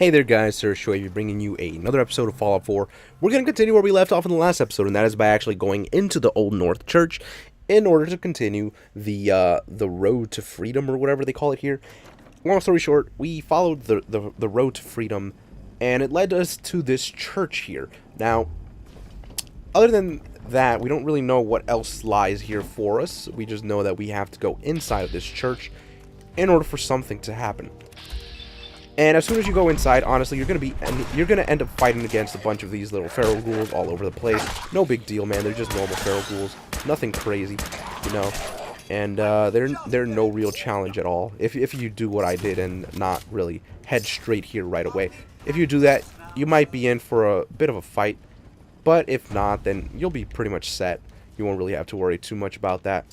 Hey there guys, Sir Shoaib bringing you another episode of Fallout 4. We're going to continue where we left off in the last episode, and that is by actually going into the Old North Church in order to continue the road to freedom, or whatever they call it here. Long story short, we followed the road to freedom, and it led us to this church here. Now, other than that, we don't really know what else lies here for us. We just know that we have to go inside of this church in order for something to happen. And as soon as you go inside, honestly, you're gonna end up fighting against a bunch of these little feral ghouls all over the place. No big deal, man. They're just normal feral ghouls. Nothing crazy, you know. And they're no real challenge at all. If you do what I did and not really head straight here right away. If you do that, you might be in for a bit of a fight. But if not, then you'll be pretty much set. You won't really have to worry too much about that.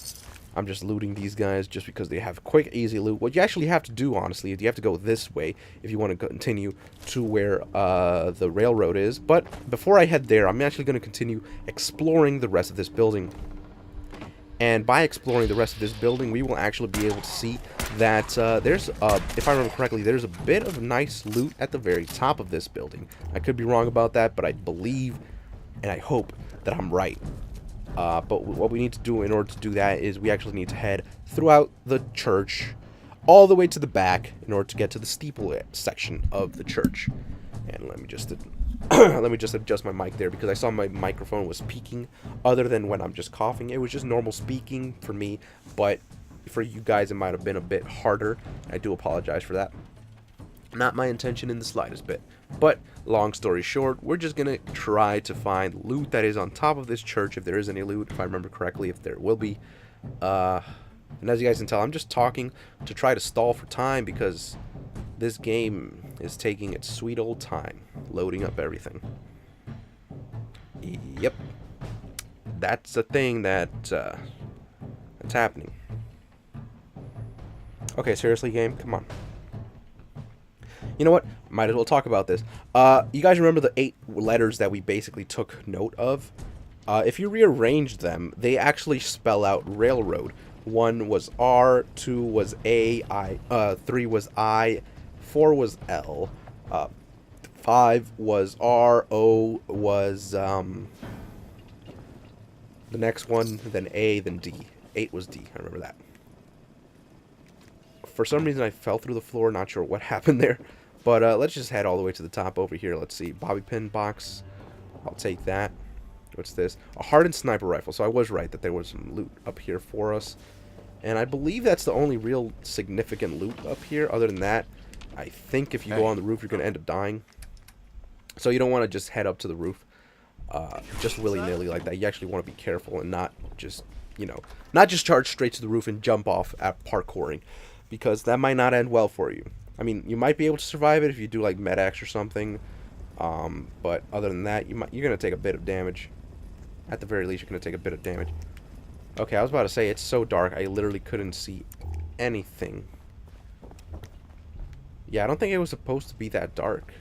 I'm just looting these guys just because they have quick, easy loot. What you actually have to do, honestly, is you have to go this way if you want to continue to where the railroad is. But before I head there, I'm actually going to continue exploring the rest of this building. And by exploring the rest of this building, we will actually be able to see that there's, if I remember correctly, there's a bit of nice loot at the very top of this building. I could be wrong about that, but I believe and I hope that I'm right. But what we need to do in order to do that is we actually need to head throughout the church all the way to the back in order to get to the steeple section of the church. And let me just adjust my mic there because I saw my microphone was peaking. Other than when I'm just coughing, it was just normal speaking for me, but for you guys it might have been a bit harder. I do apologize for that. Not my intention in the slightest bit. But long story short, we're just gonna try to find loot that is on top of this church, if there is any loot, if I remember correctly, if there will be. And as you guys can tell, I'm just talking to try to stall for time because this game is taking its sweet old time loading up everything. Yep, that's a thing that's happening. Okay, seriously, game, come on. You know what? Might as well talk about this. You guys remember the 8 letters that we basically took note of? If you rearrange them, they actually spell out railroad. 1 was R, 2 was A, 3 was I, 4 was L, 5 was R, O was the next one, then A, then D. 8 was D. I remember that. For some reason, I fell through the floor. Not sure what happened there. But let's just head all the way to the top over here. Let's see. Bobby pin box. I'll take that. What's this? A hardened sniper rifle. So I was right that there was some loot up here for us. And I believe that's the only real significant loot up here. Other than that, I think if you go on the roof, you're going to end up dying. So you don't want to just head up to the roof just willy-nilly like that. You actually want to be careful and not just, you know, not just charge straight to the roof and jump off at parkouring. Because that might not end well for you. I mean, you might be able to survive it if you do like Med-X or something, but other than that, you're gonna take a bit of damage. At the very least, you're gonna take a bit of damage. Okay, I was about to say it's so dark, I literally couldn't see anything. Yeah, I don't think it was supposed to be that dark.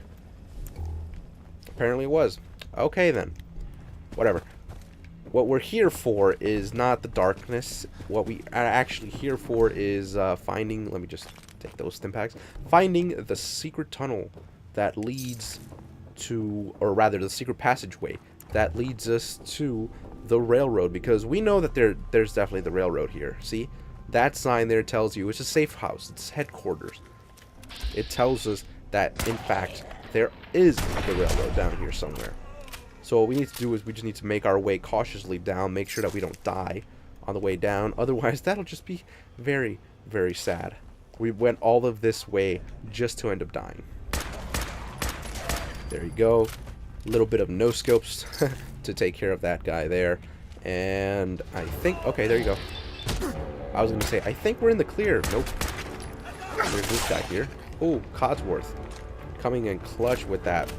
Apparently, it was. Okay then, whatever. What we're here for is not the darkness. What we are actually here for is finding... Let me just take those stim packs. Finding the secret tunnel that leads to... Or rather, the secret passageway that leads us to the railroad. Because we know that there's definitely the railroad here. See? That sign there tells you it's a safe house. It's headquarters. It tells us that, in fact, there is the railroad down here somewhere. So what we need to do is we just need to make our way cautiously down, make sure that we don't die on the way down. Otherwise, that'll just be very, very sad. We went all of this way just to end up dying. There you go. A little bit of no-scopes to take care of that guy there. And I think... Okay, there you go. I was going to say, I think we're in the clear. Nope. There's this guy here. Oh, Codsworth. Coming in clutch with that.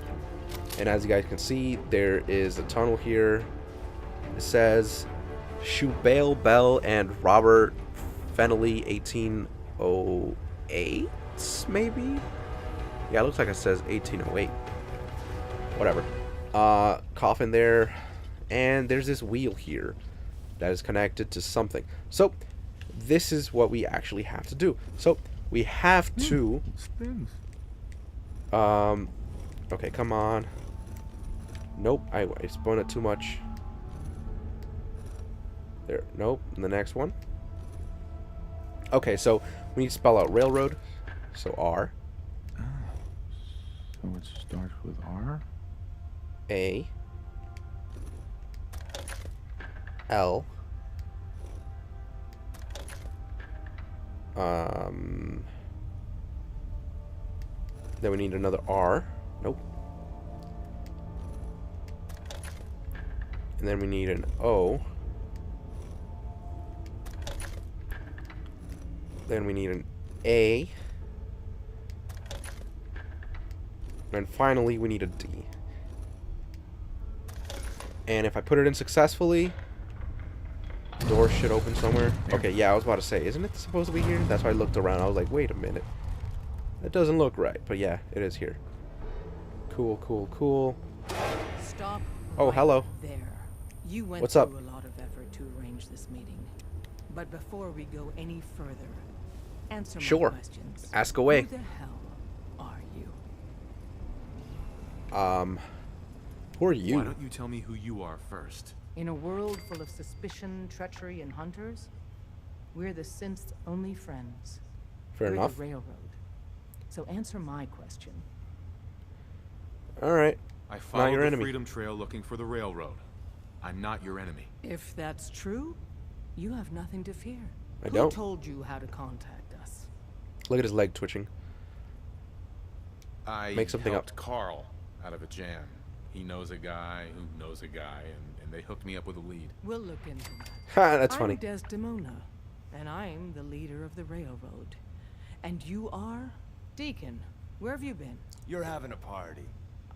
And as you guys can see, there is a tunnel here. It says Shubale Bell and Robert Fennelly 1808, maybe? Yeah, it looks like it says 1808. Whatever. Coffin there. And there's this wheel here that is connected to something. So, this is what we actually have to do. So, we have to... Spins. Okay, come on. Nope, I spun it too much. There, nope, and the next one. Okay, so we need to spell out railroad. So R. Oh, so it starts with R? A. L. Then we need another R. Nope. And then we need an O. Then we need an A. And finally, we need a D. And if I put it in successfully, the door should open somewhere. Okay, yeah, I was about to say, isn't it supposed to be here? That's why I looked around. I was like, wait a minute. That doesn't look right. But yeah, it is here. Cool, cool, cool. Stop. Oh, right hello. There. You went What's through up? a lot of effort to arrange this meeting. But before we go any further, answer Sure. my questions. Ask away. Who the hell are you? Who are you? Why don't you tell me who you are first? In a world full of suspicion, treachery, and hunters, we're the synth's only friends. Fair we're enough. The railroad. So answer my question. Alright. I followed your the enemy. Freedom Trail looking for the railroad. I'm not your enemy. If that's true, you have nothing to fear. I Who don't. told you how to contact us? Look at his leg twitching. I Make something helped up. Carl out of a jam. He knows a guy who knows a guy, and they hooked me up with a lead. We'll look into that. Ha, that's funny. I'm Desdemona, and I'm the leader of the railroad. And you are? Deacon, where have you been? You're having a party.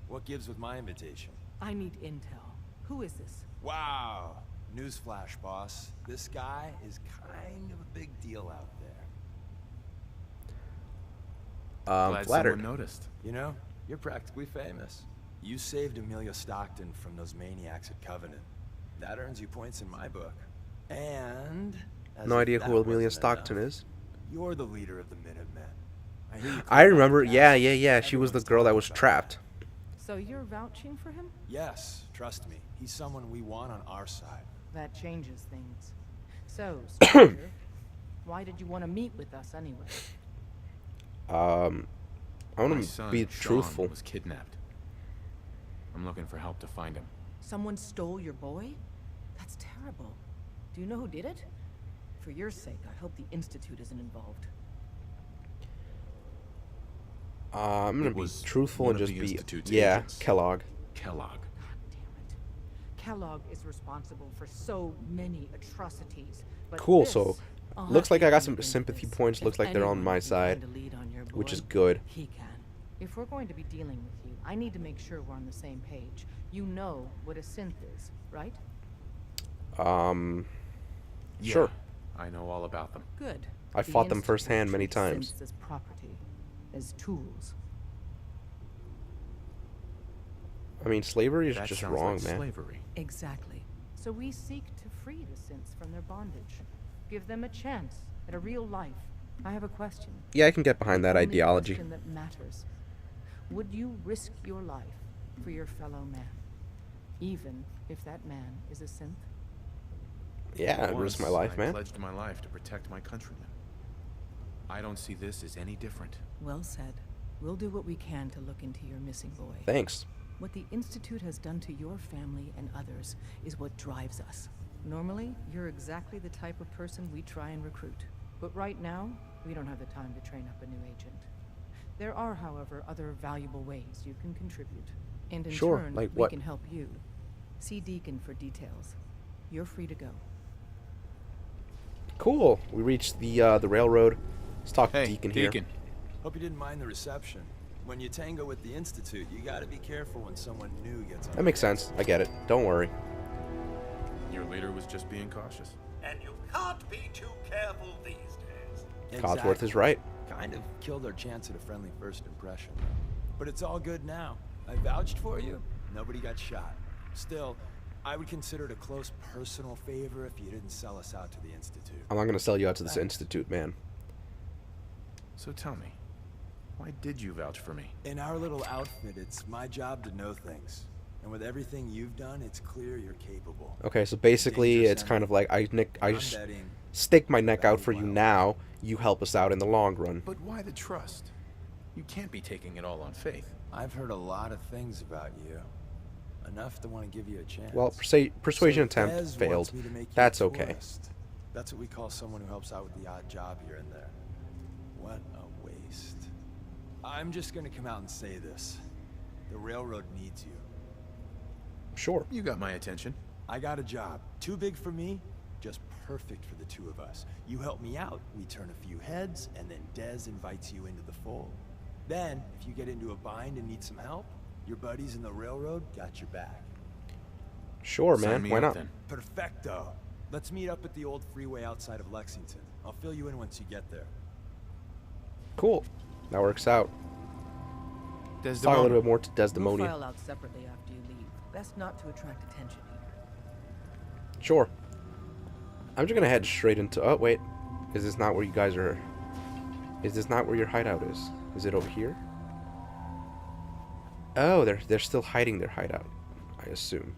What gives with my invitation? I need intel. Who is this? Wow. Newsflash, boss. This guy is kind of a big deal out there. Glad Flattered. someone noticed. You know, you're practically famous. You saved Amelia Stockton from those maniacs at Covenant. That earns you points in my book. And... as No if idea that who Amelia wasn't Stockton enough, is. You're the leader of the Minutemen. I hear you I came remember. by Yeah, fast. yeah, yeah. She was the Everyone's girl that talking was about trapped. So you're vouching for him? Yes, trust me. He's someone we want on our side. That changes things. So, stranger, why did you want to meet with us anyway? I My want to son, be Sean, truthful. was kidnapped. I'm looking for help to find him. Someone stole your boy? That's terrible. Do you know who did it? For your sake, I hope the Institute isn't involved. I'm gonna It be was truthful one and of just the be. Institute's Yeah, agents. Kellogg. Kellogg. God damn it. Kellogg is responsible for so many atrocities. But Cool, this, so, I'll looks have like to I got look some into sympathy this. points. If Looks like they're on anyone my can side, find a lead on your which is boy, good. He can. If we're going to be dealing with you, I need to make sure we're on the same page. You know what a synth is, right? Yeah, Sure. I know all about them. Good. I The fought them Institute firsthand many treats times. synths as property, as tools. I mean, slavery is That just sounds wrong, like man. slavery. Exactly. So we seek to free the synths from their bondage. Give them a chance at a real life. I have a question. Yeah, I can get behind that Only ideology. question that matters. Would you risk your life for your fellow man, even if that man is a synth? Yeah, I'd risk my Once, life, I man. pledged my life to protect my countrymen. I don't see this as any different. Well said. We'll do what we can to look into your missing boy. Thanks. What the Institute has done to your family and others is what drives us. Normally, you're exactly the type of person we try and recruit. But right now, we don't have the time to train up a new agent. There are, however, other valuable ways you can contribute. And in Sure, turn, like we what? can help you. See Deacon for details. You're free to go. Cool. We reached the railroad. Let's talk to Hey, Deacon here. Deacon. Hope you didn't mind the reception. When you tango with the Institute, you gotta be careful when someone new gets on. That makes sense. I get it. Don't worry. Your leader was just being cautious. And you can't be too careful these days. Codsworth is right. Kind of killed our chance at a friendly first impression. But it's all good now. I vouched for you. Nobody got shot. Still, I would consider it a close personal favor if you didn't sell us out to the Institute. I'm not gonna sell you out to this Thanks. institute, man. So tell me, Why did you vouch for me? In our little outfit, it's my job to know things. And with everything you've done, it's clear you're capable. Okay, so basically Dangerous it's kind of like I I'm just betting stick my neck out for you Well. now. You help us out in the long run. But why the trust? You can't be taking it all on faith. I've heard a lot of things about you. Enough to want to give you a chance. Well, persuasion So attempt Dez failed. wants me to make you That's a okay. tourist. That's what we call someone who helps out with the odd job here and there. What a waste. I'm just gonna come out and say this. The railroad needs you. Sure. You got my attention. I got a job. Too big for me, just perfect for the two of us. You help me out, we turn a few heads, and then Dez invites you into the fold. Then, if you get into a bind and need some help, your buddies in the railroad got your back. Sure, Sign man. me Why up not? then. Perfecto. Let's meet up at the old freeway outside of Lexington. I'll fill you in once you get there. Cool. That works out. Talk a Desdemona. little bit more to We'll Desdemonia. file out separately after you leave. Best not to attract attention here. Sure. I'm just gonna head straight into. Oh wait, is this not where you guys are? Is this not where your hideout is? Is it over here? Oh, they're still hiding their hideout, I assume.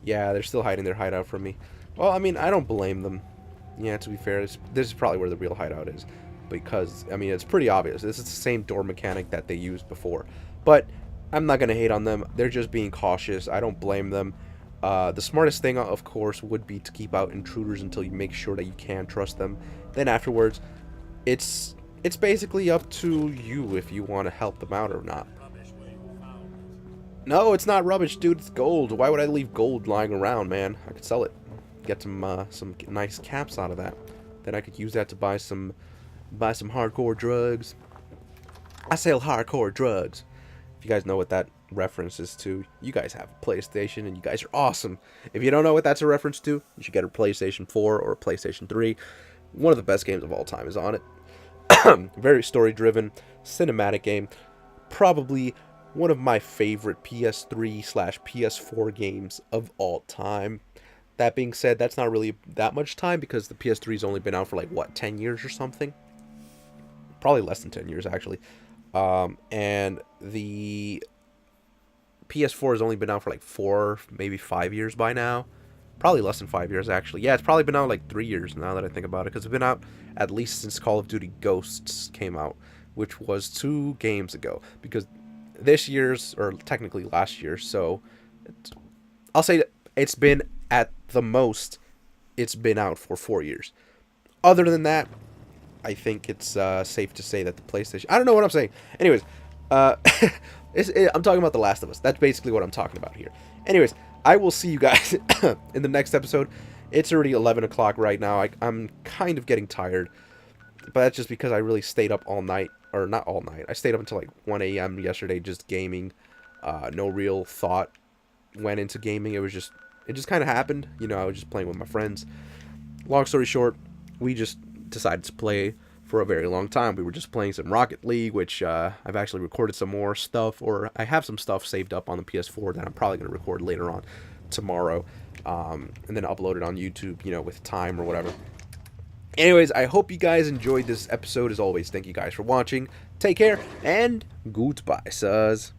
Yeah, they're still hiding their hideout from me. Well, I mean, I don't blame them. Yeah, to be fair, this is probably where the real hideout is. Because, I mean, it's pretty obvious. This is the same door mechanic that they used before. But I'm not going to hate on them. They're just being cautious. I don't blame them. The smartest thing, of course, would be to keep out intruders until you make sure that you can trust them. Then afterwards, it's basically up to you if you want to help them out or not. No, it's not rubbish, dude. It's gold. Why would I leave gold lying around, man? I could sell it. Get some nice caps out of that. Then I could use that to buy some hardcore drugs. I sell hardcore drugs. If you guys know what that reference is to, you guys have a PlayStation and you guys are awesome. If you don't know what that's a reference to, you should get a PlayStation 4 or a PlayStation 3. One of the best games of all time is on it. Very story-driven, cinematic game. Probably one of my favorite PS3/PS4 games of all time. That being said, that's not really that much time because the PS3's only been out for like, what, 10 years or something? Probably less than 10 years, actually. And the PS4 has only been out for like 4, maybe 5 years by now. Probably less than 5 years, actually. Yeah, it's probably been out like 3 years now that I think about it, because it's been out at least since Call of Duty Ghosts came out, which was 2 games ago. Because this year's, or technically last year, so I'll say that it's been, at the most, it's been out for 4 years. Other than that, I think it's safe to say that the PlayStation... I don't know what I'm saying. Anyways, I'm talking about The Last of Us. That's basically what I'm talking about here. Anyways, I will see you guys in the next episode. It's already 11 o'clock right now. I'm kind of getting tired. But that's just because I really stayed up all night. Or not all night. I stayed up until like 1 a.m. yesterday just gaming. No real thought went into gaming. It just kind of happened. You know, I was just playing with my friends. Long story short, we just decided to play for a very long time. We were just playing some Rocket League, which I've actually recorded some more stuff, or I have some stuff saved up on the PS4 that I'm probably going to record later on tomorrow, and then upload it on YouTube, you know, with time or whatever. Anyways, I hope you guys enjoyed this episode. As always, thank you guys for watching. Take care, and goodbye, sirs.